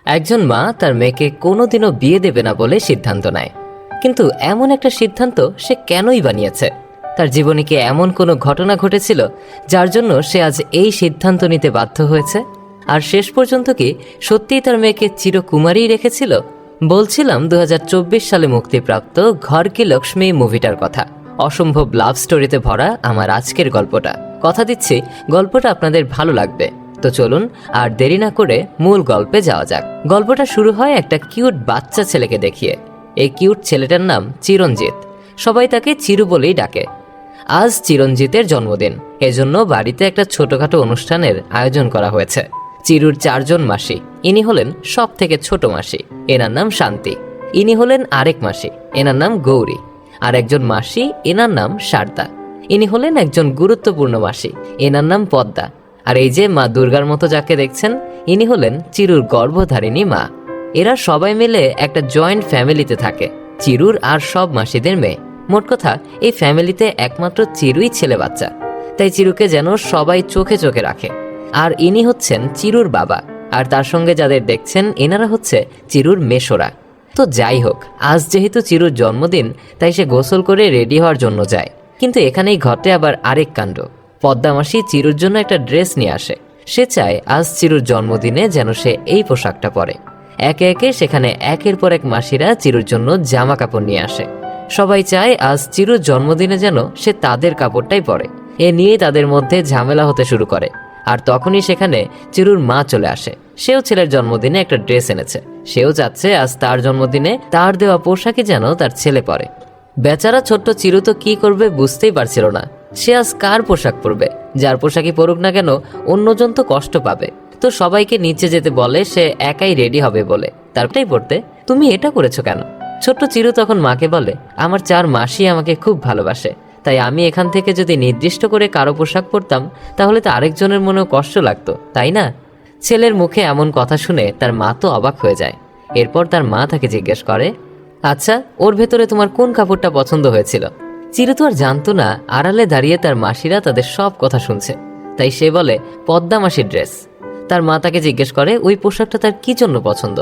একজন মা তার মেয়েকে কোনোদিনও বিয়ে দেবে না বলে সিদ্ধান্ত নেয়, কিন্তু এমন একটা সিদ্ধান্ত সে কেনই বানিয়েছে? তার জীবনে কি এমন কোনো ঘটনা ঘটেছিল যার জন্য সে আজ এই সিদ্ধান্ত নিতে বাধ্য হয়েছে? আর শেষ পর্যন্ত কি সত্যিই তার মেয়েকে চিরকুমারীই রেখেছিল? বলছিলাম 2024 সালে মুক্তিপ্রাপ্ত ঘর কি লক্ষ্মী মুভিটার কথা। অসম্ভব লাভ স্টোরিতে ভরা আমার আজকের গল্পটা। কথা দিচ্ছি গল্পটা আপনাদের ভালো লাগবে। তো চলুন আর দেরি না করে মূল গল্পে যাওয়া যাক। গল্পটা শুরু হয় একটা কিউট বাচ্চা ছেলেকে দেখিয়ে। এই কিউট ছেলেটার নাম চিরঞ্জিত। সবাই তাকে চিরু বলেই ডাকে। আজ চিরঞ্জিতের জন্মদিন, এজন্য বাড়িতে একটা ছোটখাটো অনুষ্ঠানের আয়োজন করা হয়েছে। চিরুর 4 জন মাসি। ইনি হলেন সব থেকে ছোট মাসি, এনার নাম শান্তি। ইনি হলেন আরেক মাসি, এনার নাম গৌরী। আর একজন মাসি, এনার নাম শারদা। ইনি হলেন একজন গুরুত্বপূর্ণ মাসি, এনার নাম পদ্মা। আর এই যে মা দুর্গার মতো যাকে দেখছেন, ইনি হলেন চিরুর গর্ভধারিণী মা। এরা সবাই মিলে একটা জয়েন্ট ফ্যামিলিতে থাকে, চিরুর আর সব মাসিদের মেয়ে। মোট কথা এই ফ্যামিলিতে একমাত্র চিরুই ছেলে বাচ্চা, তাই চিরুকে যেন সবাই চোখে চোখে রাখে। আর ইনি হচ্ছেন চিরুর বাবা, আর তার সঙ্গে যাদের দেখছেন এনারা হচ্ছে চিরুর মেশোরা। তো যাই হোক, আজ যেহেতু চিরুর জন্মদিন, তাই সে গোসল করে রেডি হওয়ার জন্য যায়। কিন্তু এখানেই ঘটে আবার আরেক কাণ্ড। পদ্মা মাসি চিরুর জন্য একটা ড্রেস নিয়ে আসে। সে চায় আজ চিরুর জন্মদিনে যেন সে এই পোশাকটা পরে। একে একে সেখানে একের পর এক মাসিরা চিরুর জন্য জামা কাপড় নিয়ে আসে। সবাই চায় আজ চিরুর জন্মদিনে যেন সে তাদের কাপড়টাই পরে। এ নিয়েই তাদের মধ্যে ঝামেলা হতে শুরু করে। আর তখনই সেখানে চিরুর মা চলে আসে। সেও ছেলের জন্মদিনে একটা ড্রেস এনেছে। সেও চাচ্ছে আজ তার জন্মদিনে তার দেওয়া পোশাকই যেন তার ছেলে পরে। বেচারা ছোট্ট চিরু তো কি করবে বুঝতেই পারছিল না। সে আজ কার পোশাক পরবে? যার পোশাকই পরুক না কেন, অন্যজন তো কষ্ট পাবে। তো সবাইকে নিচে যেতে বলে, সে একাই রেডি হবে বলে। তারটাই পড়তে, তুমি এটা করেছো কেন? ছোট্ট চিরু তখন মাকে বলে, আমার 4 মাসি আমাকে খুব ভালোবাসে, তাই আমি এখান থেকে যদি নির্দিষ্ট করে কারো পোশাক পরতাম তাহলে তো আরেকজনের মনেও কষ্ট লাগতো, তাই না? ছেলের মুখে এমন কথা শুনে তার মা তো অবাক হয়ে যায়। এরপর তার মা তাকে জিজ্ঞেস করে, আচ্ছা, ওর ভেতরে তোমার কোন কাপড়টা পছন্দ হয়েছিল? চিরু তো আর জানতো না আড়ালে দাঁড়িয়ে তার মাসিরা তাদের সব কথা শুনছে। তাই সে বলে, পদ্মা মাসির ড্রেস। তার মা তাকে জিজ্ঞেস করে, ওই পোশাকটা তার কি জন্য পছন্দ?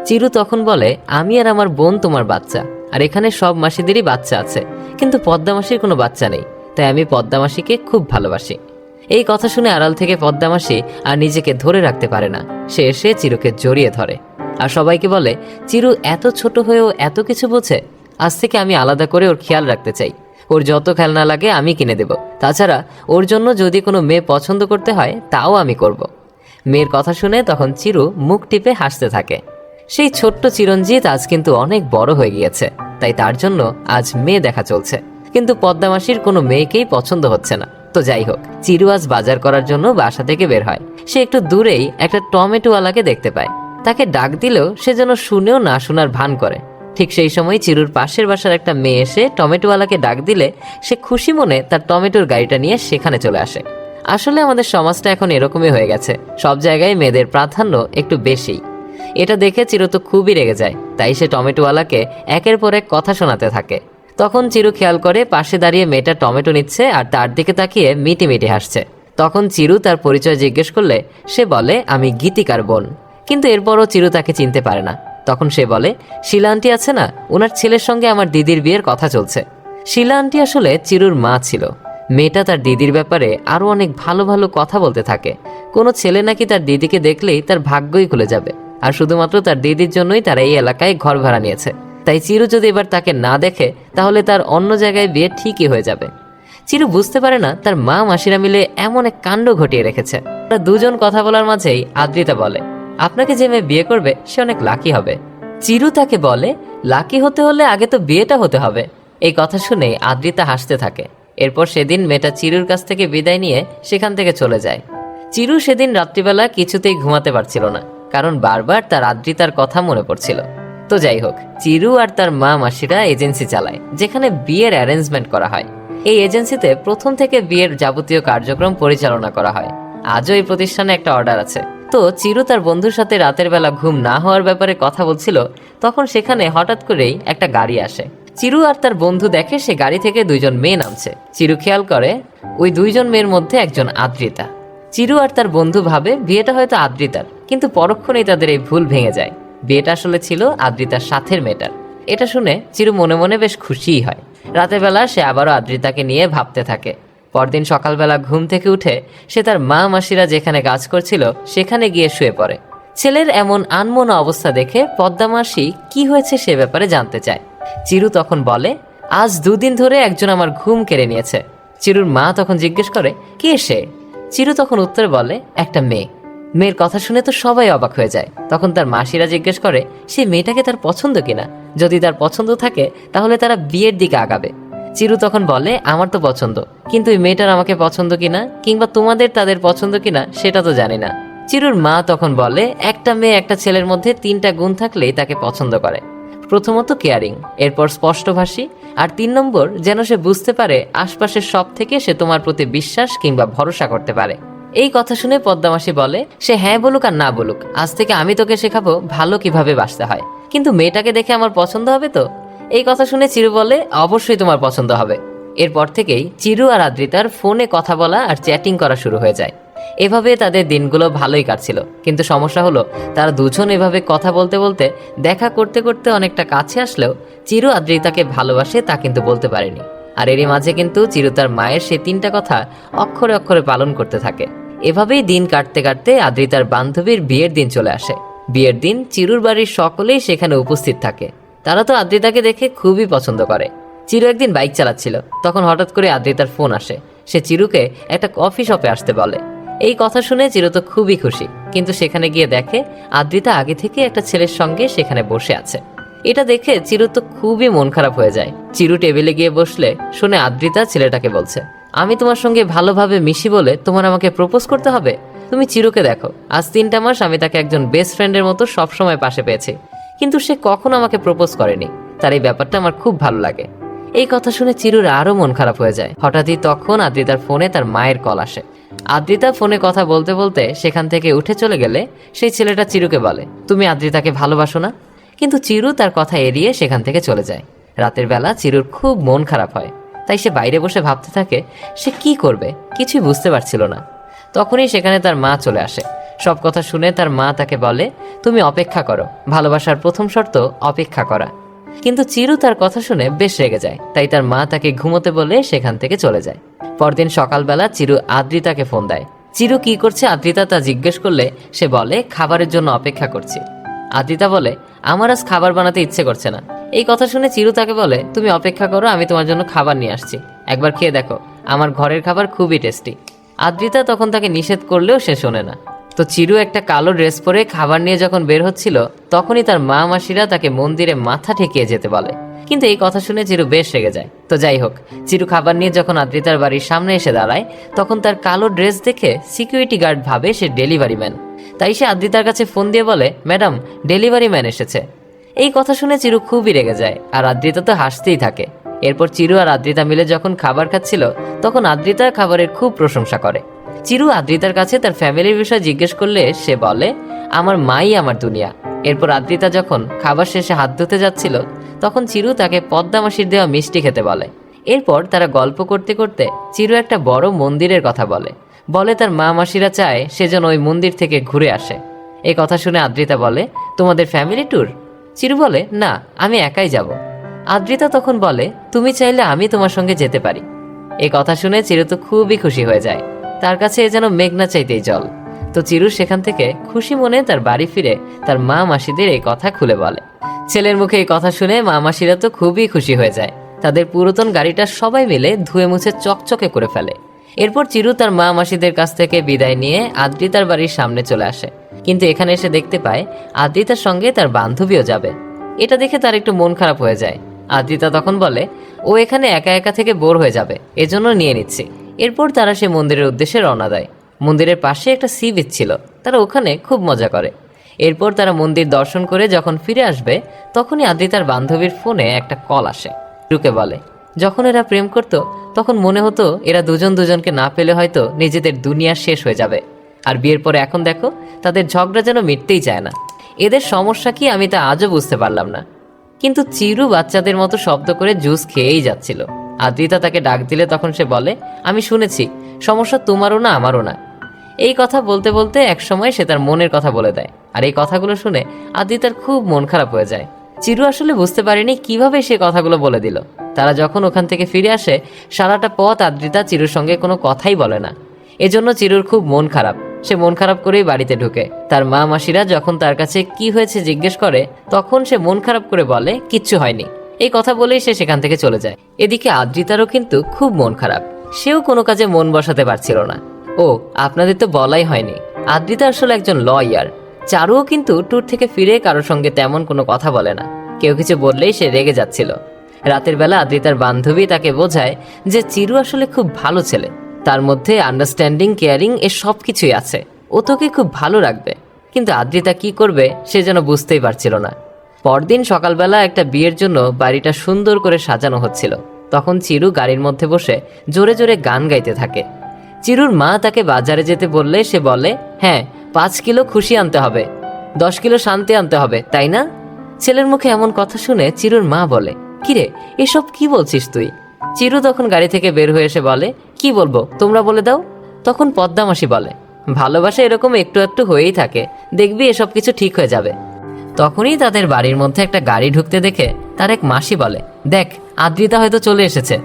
চিরু তখন বলে, আমি আর আমার বোন তোমার বাচ্চা, আর এখানে সব মাসিদেরই বাচ্চা আছে, কিন্তু পদ্মা মাসির কোনো বাচ্চা নেই, তাই আমি পদ্মা মাসিকে খুব ভালোবাসি। এই কথা শুনে আড়াল থেকে পদ্মা মাসি আর নিজেকে ধরে রাখতে পারে না। সে এসে চিরুকে জড়িয়ে ধরে আর সবাইকে বলে, চিরু এত ছোট হয়েও এত কিছু বোঝে। আজ থেকে আমি আলাদা করে ওর খেয়াল রাখতে চাই। ওর যত খেলনা লাগে আমি কিনে দেব। তাছাড়া ওর জন্য যদি কোনো মেয়ে পছন্দ করতে হয় তাও আমি করব। মেয়ের কথা শুনে তখন চিরু মুখ টিপে হাসতে থাকে। সেই ছোট্ট চিরঞ্জিত আজ কিন্তু অনেক বড় হয়ে গিয়েছে, তাই তার জন্য আজ মেয়ে দেখা চলছে। কিন্তু পদ্মা মাসির কোনো মেয়েকেই পছন্দ হচ্ছে না। তো যাই হোক, চিরু আজ বাজার করার জন্য বাসা থেকে বের হয়। সে একটু দূরেই একটা টমেটোওয়ালাকে দেখতে পায়। তাকে ডাক দিলেও সে যেন শুনেও না শোনার ভান করে। ঠিক সেই সময় চিরুর পাশের বাসার একটা মেয়ে এসে টমেটোওয়ালাকে ডাক দিলে সে খুশি মনে তার টমেটোর গাড়িটা নিয়ে সেখানে চলে আসে। আসলে আমাদের সমাজটা এখন এরকমই হয়ে গেছে, সব জায়গায় মেয়েদের প্রাধান্য একটু বেশি। এটা দেখে চিরু তো খুবই রেগে যায়। তাই সে টমেটোওয়ালাকে একের পর এক কথা শোনাতে থাকে। তখন চিরু খেয়াল করে পাশে দাঁড়িয়ে মেয়েটা টমেটো নিচ্ছে আর তার দিকে তাকিয়ে মিটি মিটি হাসছে। তখন চিরু তার পরিচয় জিজ্ঞেস করলে সে বলে, আমি গীতিকার বোন। কিন্তু এরপরও চিরু তাকে চিনতে পারে না। তখন সে বলে, শিলা আন্টি আছে না, ওনার ছেলের সঙ্গে আমার দিদির বিয়ের কথা চলছে। শিলা আন্টি আসলে চিরুর মা ছিল। মেয়েটা তার দিদির ব্যাপারে আরো অনেক ভালো ভালো কথা বলতে থাকে। কোনো ছেলে নাকি তার দিদিকে দেখলেই তার ভাগ্যই খুলে যাবে, আর শুধুমাত্র তার দিদির জন্যই তারা এই এলাকায় ঘর ভাড়া নিয়েছে। তাই চিরু যদি এবার তাকে না দেখে তাহলে তার অন্য জায়গায় বিয়ে ঠিকই হয়ে যাবে। চিরু বুঝতে পারে না তার মা মাসিরা মিলে এমন এক কাণ্ড ঘটিয়ে রেখেছে। তারা দুজন কথা বলার মাঝেই আদ্রিতা বলে, আপনাকে যে মেয়ে বিয়ে করবে সে অনেক লাকি হবে। চিরু তাকে বলে, লাকি হতে হলে আগে তো বিয়েটা হতে হবে। এই কথা শুনে আদ্রিতা হাসতে থাকে। এরপর সেদিন মেয়েটা চিরুর কাছ থেকে বিদায় নিয়ে সেখান থেকে চলে যায়। চিরু সেদিন রাত্রিবেলা কিছুতেই ঘুমাতে পারছিল না, কারণ বারবার তার আদ্রিতার কথা মনে পড়ছিল। তো যাই হোক, চিরু আর তার মা মাসিরা এজেন্সি চালায় যেখানে বিয়ের অ্যারেঞ্জমেন্ট করা হয়। এই এজেন্সিতে প্রথম থেকে বিয়ের যাবতীয় কার্যক্রম পরিচালনা করা হয়। আজও এই প্রতিষ্ঠানে একটা অর্ডার আছে। তো চিরু তার বন্ধুর সাথে রাতের বেলা ঘুম না হওয়ার ব্যাপারে কথা বলছিল, তখন সেখানে হঠাৎ করেই একটা গাড়ি আসে। চিরু আর তার বন্ধু দেখে সে গাড়ি থেকে 2 জন মেয়ে নামছে। চিরু খেয়াল করে ওই 2 জন মেয়ের মধ্যে একজন আদ্রিতা। চিরু আর তার বন্ধু ভাবে বিয়েটা হয়তো আদ্রিতার, কিন্তু পরক্ষণেই তাদের এই ভুল ভেঙে যায়। বিয়েটা আসলে ছিল আদ্রিতার সাথের মেয়েটার। এটা শুনে চিরু মনে মনে বেশ খুশিই হয়। রাতের বেলা সে আবারও আদ্রিতাকে নিয়ে ভাবতে থাকে। পরদিন সকালবেলা ঘুম থেকে উঠে সে তার মা মাসিরা যেখানে কাজ করছিল সেখানে গিয়ে শুয়ে পড়ে। ছেলের এমন আনমনা অবস্থা দেখে পদ্মা মাসি কি হয়েছে সে ব্যাপারে জানতে চায়। চিরু তখন বলে, আজ 2 দিন ধরে একজন আমার ঘুম কেড়ে নিয়েছে। চিরুর মা তখন জিজ্ঞেস করে, কে সে? চিরু তখন উত্তরে বলে, একটা মেয়ে। মেয়ের কথা শুনে তো সবাই অবাক হয়ে যায়। তখন তার মাসিরা জিজ্ঞেস করে সেই মেয়েটাকে তার পছন্দ কিনা, যদি তার পছন্দ থাকে তাহলে তারা বিয়ের দিকে আগাবে। চিরু তখন বলে, আমার তো পছন্দ, কিন্তু এই মেয়েটার আমাকে পছন্দ কিনা কিংবা তোমাদের তাদের পছন্দ কিনা সেটা তো জানি না। চিরুর মা তখন বলে, একটা মেয়ে একটা ছেলের মধ্যে 3টা গুণ থাকলেই তাকে পছন্দ করে। প্রথমত কেয়ারিং, এরপর স্পষ্টভাষী, আর 3 নম্বর যেন সে বুঝতে পারে আশপাশের সব থেকে সে তোমার প্রতি বিশ্বাস কিংবা ভরসা করতে পারে। এই কথা শুনে পদ্মামাসি বলে, সে হ্যাঁ বলুক আর না বলুক, আজ থেকে আমি তোকে শেখাবো ভালো কিভাবে বাঁচতে হয়, কিন্তু মেয়েটাকে দেখে আমার পছন্দ হবে তো? এই কথা শুনে চিরু বলে, অবশ্যই তোমার পছন্দ হবে। এরপর থেকেই চিরু আর আদ্রিতার ফোনে কথা বলা আর চ্যাটিং করা শুরু হয়ে যায়। এভাবে তাদের দিনগুলো ভালোই কাটছিল, কিন্তু সমস্যা হলো তারা দুজন এভাবে কথা বলতে বলতে দেখা করতে করতে অনেকটা কাছে আসলেও চিরু আদ্রিতাকে ভালোবাসে তা কিন্তু বলতে পারেনি। আর এরই মাঝে কিন্তু চিরু তার মায়ের সেই 3টা কথা অক্ষরে অক্ষরে পালন করতে থাকে। এভাবেই দিন কাটতে কাটতে আদ্রিতার বান্ধবীর বিয়ের দিন চলে আসে। বিয়ের দিন চিরুর বাড়ির সকলেই সেখানে উপস্থিত থাকে। তারা তো আদ্রিতাকে দেখে খুবই পছন্দ করে। চিরু একদিন বাইক চালাচ্ছিল, তখন হঠাৎ করে আদ্রিতার ফোন আসে। সে চিরুকে একটা কফি শপে আসতে বলে। এই কথা শুনে চিরু তো খুবই খুশি, কিন্তু সেখানে গিয়ে দেখে আদ্রিতা আগে থেকে একটা ছেলের সঙ্গে সেখানে বসে আছে। এটা দেখে চিরু তো খুবই মন খারাপ হয়ে যায়। চিরু টেবিলে গিয়ে বসলে শুনে আদ্রিতা ছেলেটাকে বলছে, আমি তোমার সঙ্গে ভালোভাবে মিশি বলে তোমার আমাকে প্রপোজ করতে হবে? তুমি চিরুকে দেখো, আজ 3টা মাস আমি তাকে একজন বেস্ট ফ্রেন্ডের মতো সবসময় পাশে পেয়েছি, কিন্তু সে কখনো আমাকে প্রপোজ করেনি। তার এই ব্যাপারটা আমার খুব ভালো লাগে। এই কথা শুনে চিরুর আরো মন খারাপ হয়ে যায়। হঠাৎই তখন আদ্রিতার ফোনে তার মায়ের কল আসে। আদ্রিতা ফোনে কথা বলতে বলতে সেখান থেকে উঠে চলে গেলে সেই ছেলেটা চিরুকে বলে, তুমি আদ্রিতাকে ভালোবাসো না? কিন্তু চিরু তার কথা এড়িয়ে সেখান থেকে চলে যায়। রাতের বেলা চিরুর খুব মন খারাপ হয়, তাই সে বাইরে বসে ভাবতে থাকে সে কি করবে, কিছুই বুঝতে পারছিল না। তখনই সেখানে তার মা চলে আসে। সব কথা শুনে তার মা তাকে বলে, তুমি অপেক্ষা করো, ভালোবাসার প্রথম শর্ত অপেক্ষা করা। কিন্তু চিরু তার কথা শুনে বেশ রেগে যায়, তাই তার মা তাকে ঘুমোতে বলে সেখান থেকে চলে যায়। পরদিন সকালবেলা চিরু আদ্রিতাকে ফোন দেয়। চিরু কি করছে আদ্রিতা তা জিজ্ঞেস করলে সে বলে, খাবারের জন্য অপেক্ষা করছি। আদ্রিতা বলে, আমার আজ খাবার বানাতে ইচ্ছে করছে না। এই কথা শুনে চিরু তাকে বলে, তুমি অপেক্ষা করো, আমি তোমার জন্য খাবার নিয়ে আসছি, একবার খেয়ে দেখো, আমার ঘরের খাবার খুবই টেস্টি। আদ্রিতা তখন তাকে নিষেধ করলেও সে শোনে না। তো চিরু একটা কালো ড্রেস পরে খাবার নিয়ে যখন বের হচ্ছিল তখনই তার মা মাসিরা তাকে মন্দিরে মাথা ঠেকিয়ে যেতে বলে। কিন্তু এই কথা শুনে চিরু বেশ রেগে যায়। তো যাই হোক, চিরু খাবার নিয়ে যখন আদ্রিতার বাড়ির সামনে এসে দাঁড়ায় তখন তার কালো ড্রেস দেখে সিকিউরিটি গার্ড ভাবে সে ডেলিভারি ম্যান। তাই সে আদ্রিতার কাছে ফোন দিয়ে বলে, ম্যাডাম, ডেলিভারি ম্যান এসেছে। এই কথা শুনে চিরু খুবই রেগে যায়, আর আদ্রিতা তো হাসতেই থাকে। এরপর চিরু আর আদ্রিতা মিলে যখন খাবার খাচ্ছিল তখন আদ্রিতা খাবারের খুব প্রশংসা করে। চিরু আদ্রিতার কাছে তার ফ্যামিলির বিষয়ে জিজ্ঞেস করলে সে বলে, আমার মাই আমার দুনিয়া। এরপর আদ্রিতা যখন খাবার শেষে হাত ধুতে যাচ্ছিল তখন চিরু তাকে পদ্মা মাসির দেওয়া মিষ্টি খেতে বলে। এরপর তারা গল্প করতে করতে চিরু একটা বড় মন্দিরের কথা বলে তার মা মাসিরা চায় সে যেন ওই মন্দির থেকে ঘুরে আসে। এই কথা শুনে আদ্রিতা বলে, তোমাদের ফ্যামিলি ট্যুর? চিরু বলে, না, আমি একাই যাব। আদ্রিতা তখন বলে, তুমি চাইলে আমি তোমার সঙ্গে যেতে পারি। এই কথা শুনে চিরু তো খুবই খুশি হয়ে যায়, তার কাছে এ যেন মেঘনা চাইতেই জল। তো চিরু সেখান থেকে খুশি মনে তার বাড়ি ফিরে তার মা মাসিদের এই কথা খুলে বলে। ছেলের মুখে এই কথা শুনে মা মাসিরা তো খুবই খুশি হয়ে যায়। তাদের পুরাতন গাড়িটা সবাই মিলে ধুয়ে মুছে চকচকে করে ফেলে। এরপর চিরু তার মা মাসিদের কাছ থেকে বিদায় নিয়ে আদ্রিতার বাড়ির সামনে চলে আসে। কিন্তু এখানে এসে দেখতে পায় আদ্রিতার সঙ্গে তার বান্ধবীও যাবে। এটা দেখে তার একটু মন খারাপ হয়ে যায়। আদ্রিতা তখন বলে, ও এখানে একা একা থেকে বোর হয়ে যাবে, এজন্য নিয়ে নিচ্ছি। এরপর তারা সে মন্দিরের উদ্দেশ্যে রওনা দেয়। মন্দিরের পাশে একটা সি বিচ ছিল, তারা ওখানে খুব মজা করে। এরপর তারা মন্দির দর্শন করে যখন ফিরে আসবে তখনই আদ্রিতার বান্ধবীর ফোনে একটা কল আসে। চিরুকে বলে, যখন এরা প্রেম করত তখন মনে হতো এরা দুজন দুজনকে না পেলে হয়তো নিজেদের দুনিয়া শেষ হয়ে যাবে, আর বিয়ের পরে এখন দেখো তাদের ঝগড়া যেন মিটতেই চায় না। এদের সমস্যা কি আমি তা আজও বুঝতে পারলাম না। কিন্তু চিরু বাচ্চাদের মতো শব্দ করে জুস খেয়েই যাচ্ছিল। আদ্রিতা তাকে ডাক দিলে তখন সে বলে, আমি শুনেছি সমস্যা তোমারও না আমারও না। এই কথা বলতে বলতে একসময় সে তার মনের কথা বলে দেয়, আর এই কথাগুলো শুনে আদ্রিতার খুব মন খারাপ হয়ে যায়। চিরু আসলে বুঝতে পারেনি কিভাবে সে কথাগুলো বলে দিল। তারা যখন ওখান থেকে ফিরে আসে, সারাটা পথ আদ্রিতা চিরুর সঙ্গে কোনো কথাই বলে না। এজন্য চিরুর খুব মন খারাপ। সে মন খারাপ করেই বাড়িতে ঢুকে। তার মা মাসিরা যখন তার কাছে কি হয়েছে জিজ্ঞেস করে, তখন সে মন খারাপ করে বলে কিচ্ছু হয়নি। এই কথা বলেই সে সেখান থেকে চলে যায়। এদিকে আদ্রিতারও কিন্তু খুব মন খারাপ। সেও কোনো কাজে মন বসাতে পারছিল না। ও, আপনাদের তো বলাই হয়নি, আদ্রিতা আসলে একজন লয়ার। চারুও কিন্তু ট্যুর থেকে ফিরে কারোর সঙ্গে তেমন কোনো কথা বলে না। কেউ কিছু বললেই সে রেগে যাচ্ছিল। রাতের বেলা আদ্রিতার বান্ধবী তাকে বোঝায় যে চিরু আসলে খুব ভালো ছেলে, তার মধ্যে আন্ডারস্ট্যান্ডিং, কেয়ারিং এ সব কিছুই আছে, ও তোকে খুব ভালো রাখবে। কিন্তু আদ্রিতা কি করবে সে যেন বুঝতেই পারছিল না। পরদিন সকালবেলা একটা বিয়ের জন্য বাড়িটা সুন্দর করে সাজানো হচ্ছিল। তখন চিরু গাড়ির মধ্যে বসে জোরে জোরে গান গাইতে থাকে। চিরুর মা তাকে বাজারে যেতে বললে সে বলে, হ্যাঁ 5 কিলো খুশি আনতে হবে, 10 কিলো শান্তি আনতে হবে, তাই না? ছেলের মুখে এমন কথা শুনে চিরুর মা বলে, কিরে এসব কি বলছিস তুই? চিরু তখন গাড়ি থেকে বের হয়ে এসে বলে, কি বলবো তোমরা বলে দাও। তখন পদ্মা মাসি বলে, ভালোবাসা এরকম একটু একটু হয়েই থাকে, দেখবি এসব কিছু ঠিক হয়ে যাবে। তখনই তাদের বাড়ির মধ্যে একটা গাড়ি ঢুকতে দেখে তার এক মাসি বলে, দেখ আদ্রিতা হয়তো চলে এসেছে।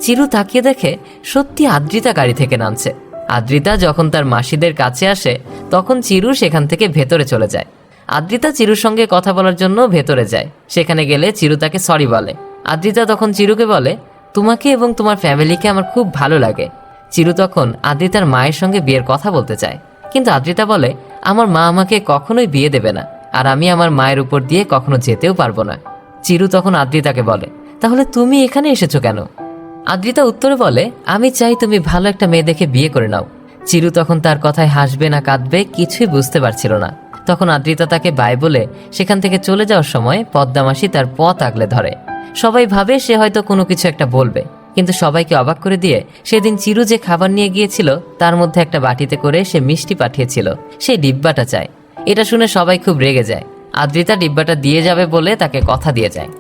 চিরু তাকিয়ে দেখে সত্যি আদ্রিতা গাড়ি থেকে নামছে। আদ্রিতা যখন তার মাসিদের কাছে আসে, তখন চিরু সেখান থেকে ভেতরে চলে যায়। আদ্রিতা চিরুর সঙ্গে কথা বলার জন্য ভেতরে যায়। সেখানে গেলে চিরু তাকে সরি বলে। আদ্রিতা তখন চিরুকে বলে, তোমাকে এবং তোমার ফ্যামিলিকে আমার খুব ভালো লাগে। চিরু তখন আদ্রিতার মায়ের সঙ্গে বিয়ের কথা বলতে চায়, কিন্তু আদ্রিতা বলে, আমার মা আমাকে কখনোই বিয়ে দেবে না, আর আমি আমার মায়ের উপর দিয়ে কখনো যেতেও পারবো না। চিরু তখন আদ্রিতাকে বলে, তাহলে তুমি এখানে এসেছো কেন? আদ্রিতা উত্তরে বলে, আমি চাই তুমি ভালো একটা মেয়ে দেখে বিয়ে করে নাও। চিরু তখন তার কথায় হাসবে না কাঁদবে কিছুই বুঝতে পারছিল না। তখন আদ্রিতা তাকে বাই বলে সেখান থেকে চলে যাওয়ার সময় পদ্মামাসি তার পথ আগলে ধরে। সবাই ভাবে সে হয়তো কোনো কিছু একটা বলবে, কিন্তু সবাইকে অবাক করে দিয়ে সেদিন চিরু যে খাবার নিয়ে গিয়েছিল তার মধ্যে একটা বাটিতে করে সে মিষ্টি পাঠিয়েছিল, সেই ডিব্বাটা চায়। এটা শুনে সবাই খুব রেগে যায়। আদ্রিতা ডিব্বাটা দিয়ে যাবে বলে তাকে কথা দিয়ে যায়।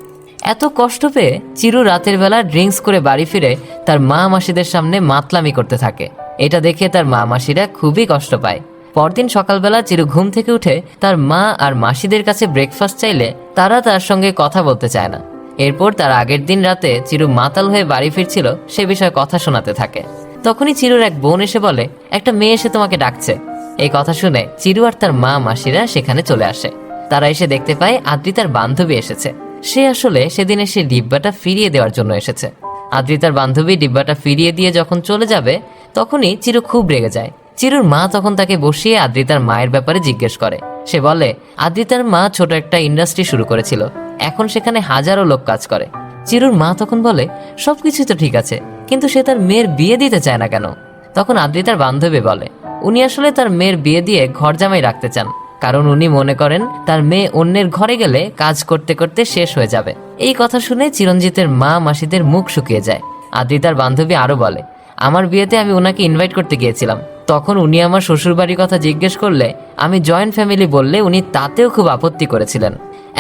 এত কষ্ট পেয়ে চিরু রাতের বেলা ড্রিঙ্কস করে বাড়ি ফিরে তার মা মাসিদের সামনে মাতলামি করতে থাকে। এটা দেখে তার মা মাসিরা খুবই কষ্ট পায়। পরদিন সকালবেলা চিরু ঘুম থেকে উঠে তার মা আর মাসিদের কাছে ব্রেকফাস্ট চাইলে তারা তার সঙ্গে কথা বলতে চায় না। এরপর তার আগের দিন রাতে চিরু মাতাল হয়ে বাড়ি ফিরছিল সে বিষয়ে কথা শোনাতে থাকে। তখনই চিরুর এক বোন এসে বলে, একটা মেয়ে এসে তোমাকে ডাকছে। এই কথা শুনে চিরু আর তার মা মাসিরা সেখানে চলে আসে। তারা এসে দেখতে পায় আদ্রিতার বান্ধবী এসেছে। সে আসলে সেদিনে সে ডিব্বাটা ফিরিয়ে দেওয়ার জন্য এসেছে। আদ্রিতার বান্ধবী ডিব্বাটা ফিরিয়ে দিয়ে যখন চলে যাবে, তখনই চিরু খুব রেগে যায়। চিরুর মা তখন তাকে বসিয়ে আদ্রিতার মায়ের ব্যাপারে জিজ্ঞেস করে। সে বলে, আদ্রিতার মা ছোট একটা ইন্ডাস্ট্রি শুরু করেছিল, এখন সেখানে হাজারো লোক কাজ করে। চিরুর মা তখন বলে, সবকিছু তো ঠিক আছে, কিন্তু সে তার মেয়ের বিয়ে দিতে চায় না কেন? তখন আদ্রিতার বান্ধবী বলে, উনি আসলে তার মেয়ের বিয়ে দিয়ে ঘর জামাই রাখতে চান, কারণ উনি মনে করেন তার মেয়ে অন্যের ঘরে গেলে কাজ করতে করতে শেষ হয়ে যাবে। এই কথা শুনে চিরঞ্জিতের মা মাসিদের মুখ শুকিয়ে যায়। আদ্রিতার বান্ধবী আরো বলে, আমার বিয়েতে আমি ওনাকে ইনভাইট করতে গিয়েছিলাম, তখন উনি আমার শ্বশুরবাড়ির কথা জিজ্ঞেস করলে আমি জয়েন্ট ফ্যামিলি বললে উনি তাতেও খুব আপত্তি করেছিলেন।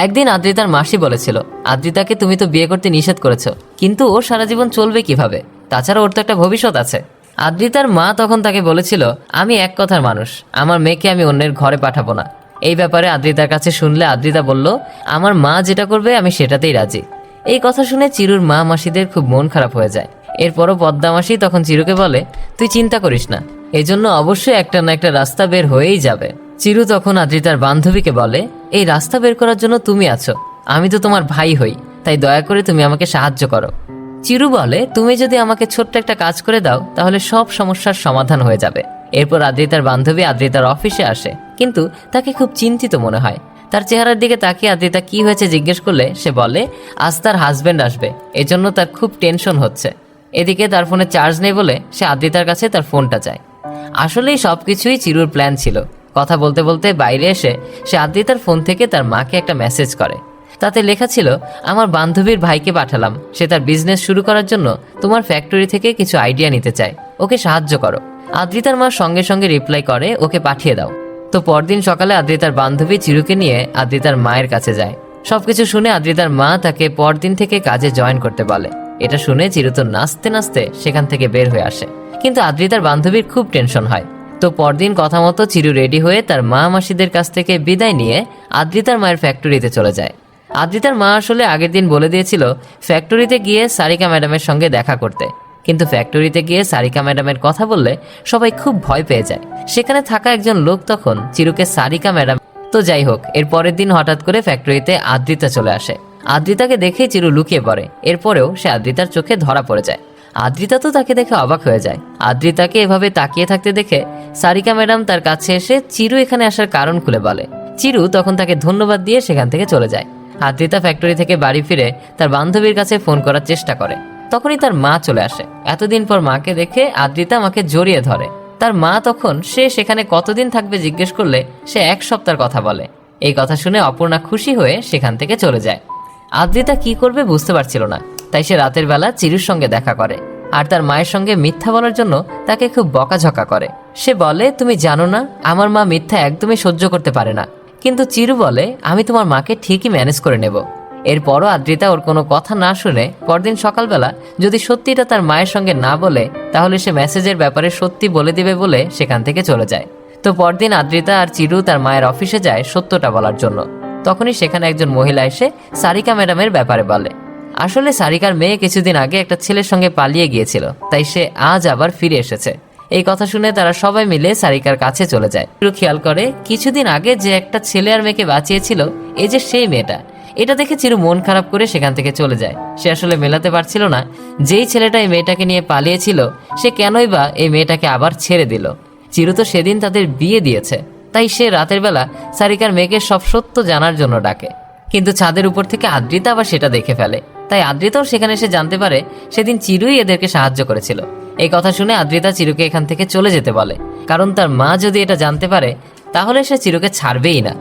একদিন আদ্রিতার মাসি বলেছিল, আদ্রিতাকে তুমি তো বিয়ে করতে নিষেধ করেছো, কিন্তু ও সারা জীবন চলবে কিভাবে? তাছাড়া ওর তো একটা ভবিষ্যৎ আছে। আদ্রিতার মা তখন তাকে বলেছিল, আমি এক কথার মানুষ, আমার মেয়েকে আমি অন্যের ঘরে পাঠাবো না। এই ব্যাপারে আদ্রিতার কাছে শুনলে আদ্রিতা বলল, আমার মা যেটা করবে আমি সেটাতেই রাজি। এই কথা শুনে চিরুর মা মাসিদের খুব মন খারাপ হয়ে যায়। এরপরও পদ্মা মাসি তখন চিরুকে বলে, তুই চিন্তা করিস না, এজন্য অবশ্যই একটা না একটা রাস্তা বের হয়েই যাবে। চিরু তখন আদ্রিতার বান্ধবীকে বলে, এই রাস্তা বের করার জন্য তুমি আছো, আমি তো তোমার ভাই হই, তাই দয়া করে তুমি আমাকে সাহায্য করো। চিরু বলে, তুমি যদি আমাকে ছোট্ট একটা কাজ করে দাও তাহলে সব সমস্যার সমাধান হয়ে যাবে। এরপর আদ্রিতার বান্ধবী আদ্রিতার অফিসে আসে, কিন্তু তাকে খুব চিন্তিত মনে হয়। তার চেহারার দিকে তাকিয়ে আদ্রিতা কি হয়েছে জিজ্ঞেস করলে সে বলে, আজ তার হাজবেন্ড আসবে, এজন্য তার খুব টেনশন হচ্ছে। এদিকে তার ফোনে চার্জ নেই বলে সে আদ্রিতার কাছে তার ফোনটা চায়। আসলেই সবকিছুই চিরুর প্ল্যান ছিল। কথা বলতে বলতে বাইরে এসে সে আদ্রিতার ফোন থেকে তার মাকে একটা মেসেজ করে। তাতে লেখা ছিল, আমার বান্ধবীর ভাইকে পাঠালাম, সে তার বিজনেস শুরু করার জন্য তোমার ফ্যাক্টরি থেকে কিছু আইডিয়া নিতে চায়, ওকে সাহায্য করো। আদ্রিতার মা সঙ্গে সঙ্গে রিপ্লাই করে, ওকে পাঠিয়ে দাও। তো পরদিন সকালে আদ্রিতার বান্ধবী চিরুকে নিয়ে আদ্রিতার মায়ের কাছে যায়। সবকিছু শুনে আদ্রিতার মা তাকে পরদিন থেকে কাজে জয়েন করতে বলে। এটা শুনে চিরু তো নাচতে নাচতে সেখান থেকে বের হয়ে আসে, কিন্তু আদ্রিতার বান্ধবীর খুব টেনশন হয়। তো পরদিন কথা মতো চিরু রেডি হয়ে তার মা মাসিদের কাছ থেকে বিদায় নিয়ে আদ্রিতার মায়ের ফ্যাক্টরিতে চলে যায়। আদ্রিতার মা আসলে আগের দিন বলে দিয়েছিল ফ্যাক্টরিতে গিয়ে সারিকা ম্যাডামের সঙ্গে দেখা করতে, কিন্তু ফ্যাক্টরিতে গিয়ে সারিকা ম্যাডামের কথা বললে সবাই খুব ভয় পেয়ে যায়। সেখানে থাকা একজন লোক তখন চিরুকে সারিকা ম্যাডাম। তো যাই হোক, এর পরের দিন হঠাৎ করে ফ্যাক্টরিতে আদ্রিতা চলে আসে। আদ্রিতাকে দেখেই চিরু লুকিয়ে পড়ে। এরপরেও সে আদ্রিতার চোখে ধরা পড়ে যায়। আদ্রিতা তো তাকে দেখে অবাক হয়ে যায়। আদ্রিতাকে এভাবে তাকিয়ে থাকতে দেখে সারিকা ম্যাডাম তার কাছে এসে চিরু এখানে আসার কারণ খুলে বলে। চিরু তখন তাকে ধন্যবাদ দিয়ে সেখান থেকে চলে যায়। আদ্রিতা ফ্যাক্টরি থেকে বাড়ি ফিরে তার বান্ধবীর কাছে ফোন করার চেষ্টা করে। তখনই তার মা চলে আসে। এতদিন পর মাকে দেখে আদ্রিতা মাকে জড়িয়ে ধরে। তার মা তখন সে সেখানে কতদিন থাকবে জিজ্ঞেস করলে সে 1 সপ্তাহের কথা বলে। এই কথা শুনে অপর্ণা খুশি হয়ে সেখান থেকে চলে যায়। আদ্রিতা কি করবে বুঝতে পারছিল না, তাই সে রাতের বেলা চিরুর সঙ্গে দেখা করে আর তার মায়ের সঙ্গে মিথ্যা বলার জন্য তাকে খুব বকাঝকা করে। সে বলে, তুমি জানো না আমার মা মিথ্যা একদমই সহ্য করতে পারে না। কিন্তু চিরু বলে, আমি তোমার মাকে ঠিকই ম্যানেজ করে নেব। এরপরও আদ্রিতা ওর কোনো কথা না শুনে পরদিন সকালবেলা যদি সত্যিটা তার মায়ের সঙ্গে না বলে তাহলে সে মেসেজের ব্যাপারে সত্যি বলে দিবে বলে সেখান থেকে চলে যায়। তো পরদিন আদ্রিতা আর চিরু তার মায়ের অফিসে যায় সত্যটা বলার জন্য। তখনই সেখানে একজন মহিলা এসে সারিকা ম্যাডামের ব্যাপারে বলে। আসলে সারিকার মেয়ে কিছুদিন আগে একটা ছেলের সঙ্গে পালিয়ে গিয়েছিল, তাই সে আজ আবার ফিরে এসেছে। এই কথা শুনে তারা সবাই মিলে সারিকার কাছে চলে যায়। চিরু খেয়াল করে কিছুদিন আগে যে একটা ছেলে আর মেয়েকে বাঁচিয়েছিল এই যে সেই মেয়েটা। এটা দেখে চিরু মন খারাপ করে সেখান থেকে চলে যায়। সে আসলে মেলাতে পারছিল না যেই ছেলেটা এই মেয়েটাকে নিয়ে পালিয়েছিল সে কেনই বা এই মেয়েটাকে আবার ছেড়ে দিল। চিরু তো সেদিন তাদের বিয়ে দিয়েছে, তাই সে রাতের বেলা সারিকার মেয়েকে সব সত্য জানার জন্য ডাকে। কিন্তু ছাদের উপর থেকে আদ্রিতা আবার সেটা দেখে ফেলে, তাই আদ্রিতাও সেখানে এসে জানতে পারে সেদিন চিরুই এদেরকে সাহায্য করেছিল। এই কথা শুনে আদ্রিতা চিরুকে এখান থেকে চলে যেতে বলে, কারণ তার মা যদি এটা জানতে পারে তাহলে সে চিরুকে ছাড়বেই না।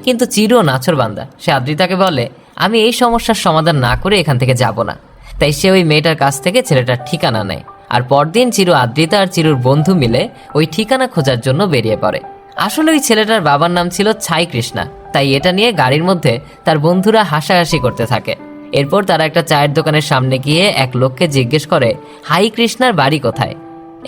কিন্তু চিরুও নাছোড়বান্দা, সে আদ্রিতাকে বলে, আমি এই সমস্যার সমাধান না করে এখান থেকে যাব না। তাই সে ওই মেয়েটার কাছ থেকে ছেলেটার ঠিকানা নেয়। আর পরদিন চিরু আদ্রিতা আর চিরুর বন্ধু মিলে ওই ঠিকানা খোঁজার জন্য বেরিয়ে পড়ে। আসলে ওই ছেলেটার বাবার নাম ছিল ছাই কৃষ্ণা, তাই এটা নিয়ে গাড়ির মধ্যে তার বন্ধুরা হাসাহাসি করতে থাকে। এরপর তারা একটা চায়ের দোকানের সামনে গিয়ে এক লোককে জিজ্ঞেস করে হাই কৃষ্ণার বাড়ি কোথায়।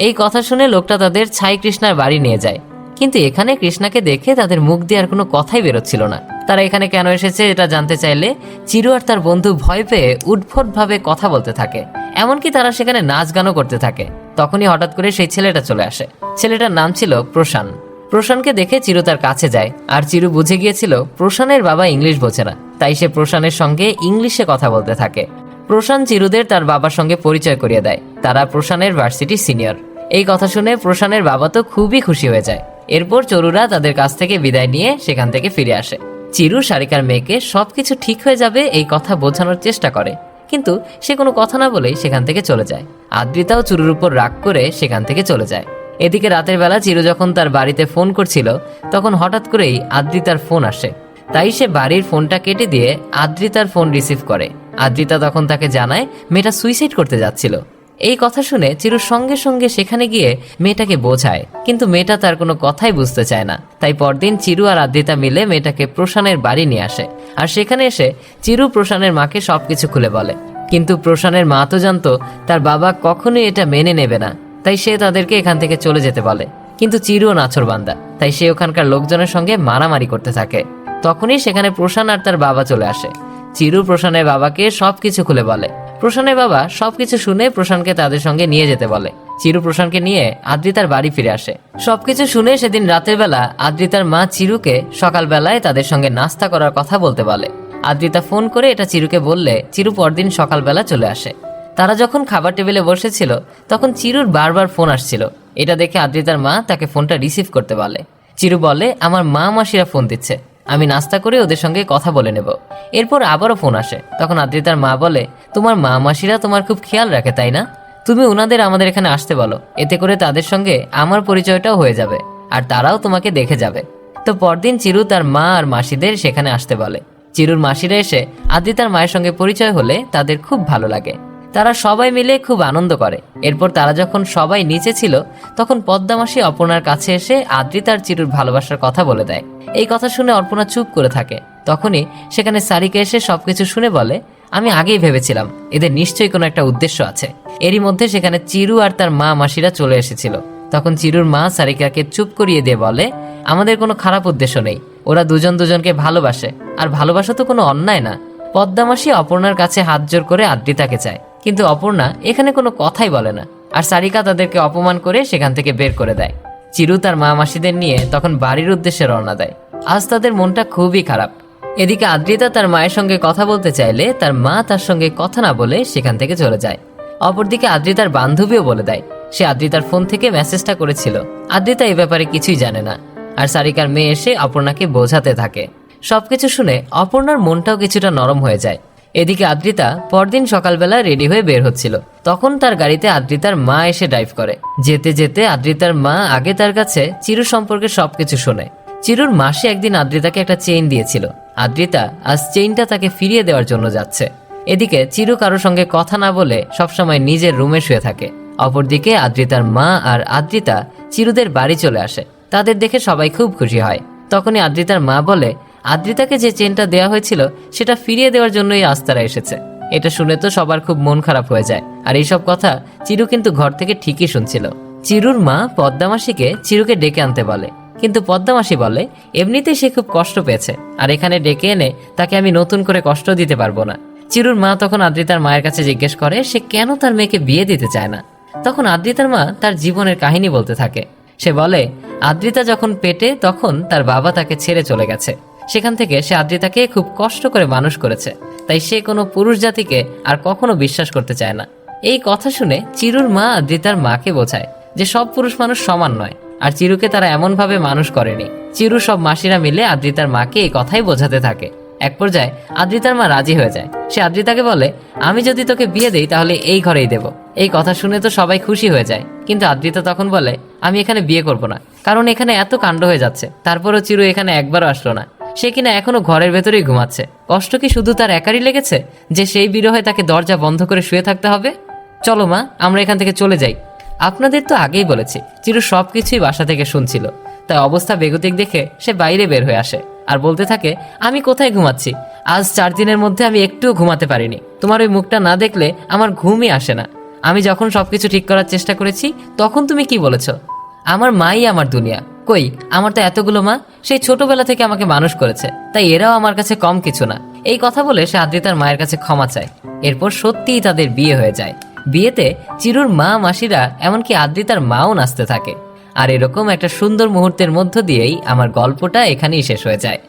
এই কথা শুনে লোকটা তাদের ছাই কৃষ্ণার বাড়ি নিয়ে যায়। কিন্তু এখানে কৃষ্ণাকে দেখে তাদের মুখ দিয়ে আর কোনো কথাই বেরোচ্ছিল না। তারা এখানে কেন এসেছে এটা জানতে চাইলে চিরু আর তার বন্ধু ভয় পেয়ে উদ্ভটভাবে কথা বলতে থাকে। এমনকি তারা সেখানে নাচ গানও করতে থাকে। তখনই হঠাৎ করে সেই ছেলেটা চলে আসে। ছেলেটার নাম ছিল প্রশান। প্রশানকে দেখে চিরু তার কাছে যায়। আর চিরু বুঝে গিয়েছিল প্রশানের বাবা ইংলিশ বোঝে না, তাই সে প্রশানের সঙ্গে ইংলিশে কথা বলতে থাকে। প্রশান চিরুদের তার বাবার সঙ্গে পরিচয় করিয়ে দেয়। তারা প্রশানের ভার্সিটি সিনিয়র। এই কথা শুনে প্রশানের বাবা তো খুবই খুশি হয়ে যায়। এরপর চরুরা তাদের কাছ থেকে বিদায় নিয়ে সেখান থেকে ফিরে আসে। চিরু সারিকার মেয়েকে সবকিছু ঠিক হয়ে যাবে এই কথা বোঝানোর চেষ্টা করে, কিন্তু সে কোনো কথা না বলেই সেখান থেকে চলে যায়। আদ্রিতাও চুরুর উপর রাগ করে সেখান থেকে চলে যায়। এদিকে রাতের বেলা চিরু যখন তার বাড়িতে ফোন করছিল তখন হঠাৎ করেই আদ্রিতার ফোন আসে। তাই সে বাড়ির ফোনটা কেটে দিয়ে আদ্রিতার ফোন রিসিভ করে। আদ্রিতা তখন তাকে জানায় মেয়েটা সুইসাইড করতে যাচ্ছিল। এই কথা শুনে চিরু সঙ্গে সঙ্গে সেখানে গিয়ে মেয়েটাকে বোঝায়, কিন্তু মেয়েটা তার কোনো কথাই বুঝতে চায় না। তাই পরদিন চিরু আর আদ্রিতা মিলে মেয়েটাকে প্রশানের বাড়ি নিয়ে আসে। আর সেখানে এসে চিরু প্রশানের মাকে সবকিছু খুলে বলে। কিন্তু প্রশানের মা তো জানতো তার বাবা কখনোই এটা মেনে নেবে না, তাই সে তাদেরকে এখান থেকে চলে যেতে বলে। কিন্তু চিরুও নাছোড়বান্দা, তাই সে ওখানকার লোকজনের সঙ্গে মারামারি করতে থাকে। তখনই সেখানে প্রশান আর তার বাবা চলে আসে। চিরু প্রশানের বাবাকে সবকিছু খুলে বলে। প্রশানের বাবা সবকিছু শুনে প্রশানকে তাদের সঙ্গে নিয়ে যেতে বলে। চিরু প্রশানকে নিয়ে আদ্রিতার বাড়ি ফিরে আসে। সবকিছু শুনে সেদিন রাতের বেলা আদ্রিতার মা চিরুকে সকালবেলায় তাদের সঙ্গে নাস্তা করার কথা বলতে বলে। আদ্রিতা ফোন করে এটা চিরুকে বললে চিরু পরদিন সকালবেলা চলে আসে। তারা যখন খাবার টেবিলে বসেছিল তখন চিরুর বারবার ফোন আসছিল। এটা দেখে আদ্রিতার মা তাকে ফোনটা রিসিভ করতে বলে। চিরু বলে, আমার মা মাসিরা ফোন দিচ্ছে, আমি নাস্তা করে ওদের সঙ্গে কথা বলে নেব। এরপর আবারও ফোন আসে। তখন আদ্রিতার মা বলে, তোমার মা মাসিরা তোমার খুব খেয়াল রাখে তাই না, তুমি ওনাদের আমাদের এখানে আসতে বলো, এতে করে তাদের সঙ্গে আমার পরিচয়টাও হয়ে যাবে আর তারাও তোমাকে দেখে যাবে। তো পরদিন চিরু তার মা আর মাসিদের সেখানে আসতে বলে। চিরুর মাসিরা এসে আদ্রিতার মায়ের সঙ্গে পরিচয় হলে তাদের খুব ভালো লাগে। তারা সবাই মিলে খুব আনন্দ করে। এরপর তারা যখন সবাই নিচে ছিল তখন পদ্মা মাসি অর্পণার কাছে এসে আদ্রিতার চিরুর ভালোবাসার কথা বলে দেয়। এই কথা শুনে অর্পণা চুপ করে থাকে। তখনই সেখানে সারিকা এসে সবকিছু শুনে বলে, আমি আগেই ভেবেছিলাম এদের নিশ্চয়ই কোনো একটা উদ্দেশ্য আছে। এরই মধ্যে সেখানে চিরু আর তার মা মাসিরা চলে এসেছিল। তখন চিরুর মা সারিকাকে চুপ করিয়ে দিয়ে বলে, আমাদের কোনো খারাপ উদ্দেশ্য নেই, ওরা দুজন দুজনকে ভালোবাসে, আর ভালোবাসা তো কোনো অন্যায় না। পদ্মামাসি অপর্ণার কাছে হাত জোর করে আদ্রিতাকে চায়, কিন্তু অপর্ণা এখানে কোনো কথাই বলে না, আর সারিকা তাদেরকে অপমান করে সেখান থেকে বের করে দেয়। চিরু তার মা মাসিদের নিয়ে তখন বাড়ির উদ্দেশ্যে রওনা দেয়। আজ তাদের মনটা খুবই খারাপ। এদিকে আদ্রিতা তার মায়ের সঙ্গে কথা বলতে চাইলে তার মা তার সঙ্গে কথা না বলে সেখান থেকে চলে যায়। অপরদিকে আদ্রিতার বান্ধবীও বলে দেয় সে আদ্রিতার ফোন থেকে মেসেজটা করেছিল। আদ্রিতা এ ব্যাপারে কিছুই জানে না, আর সারিকার মেয়ে এসে অপর্ণাকে বোঝাতে থাকে। সবকিছু শুনে অপর্ণার মনটাও কিছুটা নরম হয়ে যায়। এদিকে আদ্রিতা পরদিন সকালবেলা রেডি হয়ে বের হচ্ছিল, তখন তার গাড়িতে আদ্রিতার মা এসে ড্রাইভ করে। যেতে যেতে আদ্রিতার মা আগে তার কাছে চিরু সম্পর্কে সবকিছু শোনে। চিরুর মাসি একদিন আদ্রিতাকে একটা চেইন দিয়েছিল, আদ্রিতা আজ চেইনটা তাকে ফিরিয়ে দেওয়ার জন্য যাচ্ছে। এদিকে চিরু কারোর সঙ্গে কথা না বলে সবসময় নিজের রুমে শুয়ে থাকে। অপরদিকে আদ্রিতার মা আর আদ্রিতা চিরুদের বাড়ি চলে আসে। তাদের দেখে সবাই খুব খুশি হয়। তখনই আদ্রিতার মা বলে, আদ্রিতাকে যে চেনটা দেওয়া হয়েছিল সেটা ফিরিয়ে দেওয়ার জন্যই আজ তারা এসেছে। এটা শুনে তো সবার খুব মন খারাপ হয়ে যায়। আর এইসব কথা চিরু কিন্তু ঘর থেকে ঠিকই শুনছিল। চিরুর মা পদ্মামাসিকে চিরুকে ডেকে আনতে বলে, কিন্তু পদ্মামাসি বলে এমনিতেই সে খুব কষ্ট পেয়েছে, আর এখানে ডেকে এনে তাকে আমি নতুন করে কষ্ট দিতে পারবো না। চিরুর মা তখন আদ্রিতার মায়ের কাছে জিজ্ঞেস করে সে কেন তার মেয়েকে বিয়ে দিতে চায় না। তখন আদ্রিতার মা তার জীবনের কাহিনী বলতে থাকে। সে বলে, আদ্রিতা যখন পেটে তখন তার বাবা তাকে ছেড়ে চলে গেছে, সেখান থেকে সে আদ্রিতাকে খুব কষ্ট করে মানুষ করেছে, তাই সে কোনো পুরুষ জাতিকে আর কখনো বিশ্বাস করতে চায় না। এই কথা শুনে চিরুর মা আদ্রিতার মাকে বোঝায় যে সব পুরুষ মানুষ সমান নয়, আর চিরুকে তারা এমন ভাবে মানুষ করেনি। চিরু সব মাসিরা মিলে আদ্রিতার মাকে এই কথাই বোঝাতে থাকে। এক পর্যায়ে আদ্রিতার মা রাজি হয়ে যায়। সে আদ্রিতাকে বলে, আমি যদি তোকে বিয়ে দেই তাহলে এই ঘরেই দেব। এই কথা শুনে তো সবাই খুশি হয়ে যায়, কিন্তু আদ্রিতা তখন বলে, আমি এখানে বিয়ে করব না, কারণ এখানে এত কাণ্ড হয়ে যাচ্ছে। তারপরও চিরু এখানে একবারও আসলো না, সে কিনা এখনো ঘরের ভেতরেই ঘুমাচ্ছে। কষ্ট কি শুধু তার একারই লেগেছে যে সেই বিরহে তাকে দরজা বন্ধ করে শুয়ে থাকতে হবে? চলো মা, আমরা এখান থেকে চলে যাই। আপনাদের তো আগেই বলেছি চিরু সবকিছুই বাসা থেকে শুনছিল, তাই অবস্থা বেগতিক দেখে সে বাইরে বের হয়ে আসে আর বলতে থাকে, আমি কোথায় ঘুমাচ্ছি? আজ 4 দিনের মধ্যে আমি একটুও ঘুমাতে পারিনি। তোমার ওই মুখটা না দেখলে আমার ঘুমই আসে না। আমি যখন সবকিছু ঠিক করার চেষ্টা করেছি তখন তুমি কি বলেছো? আমার মাই আমার দুনিয়া। কই, আমার তো এতগুলো মা, সেই ছোটবেলা থেকে আমাকে মানুষ করেছে, তাই এরাও আমার কাছে কম কিছু না। এই কথা বলে সে আদ্রিতার মায়ের কাছে ক্ষমা চায়। এরপর সত্যিই তাদের বিয়ে হয়ে যায়। বিয়েতে চিরুর মা মাসিরা এমনকি আদ্রিতার মাও নাচতে থাকে। আর এরকম একটা সুন্দর মুহূর্তের মধ্য দিয়েই আমার গল্পটা এখানেই শেষ হয়ে যায়।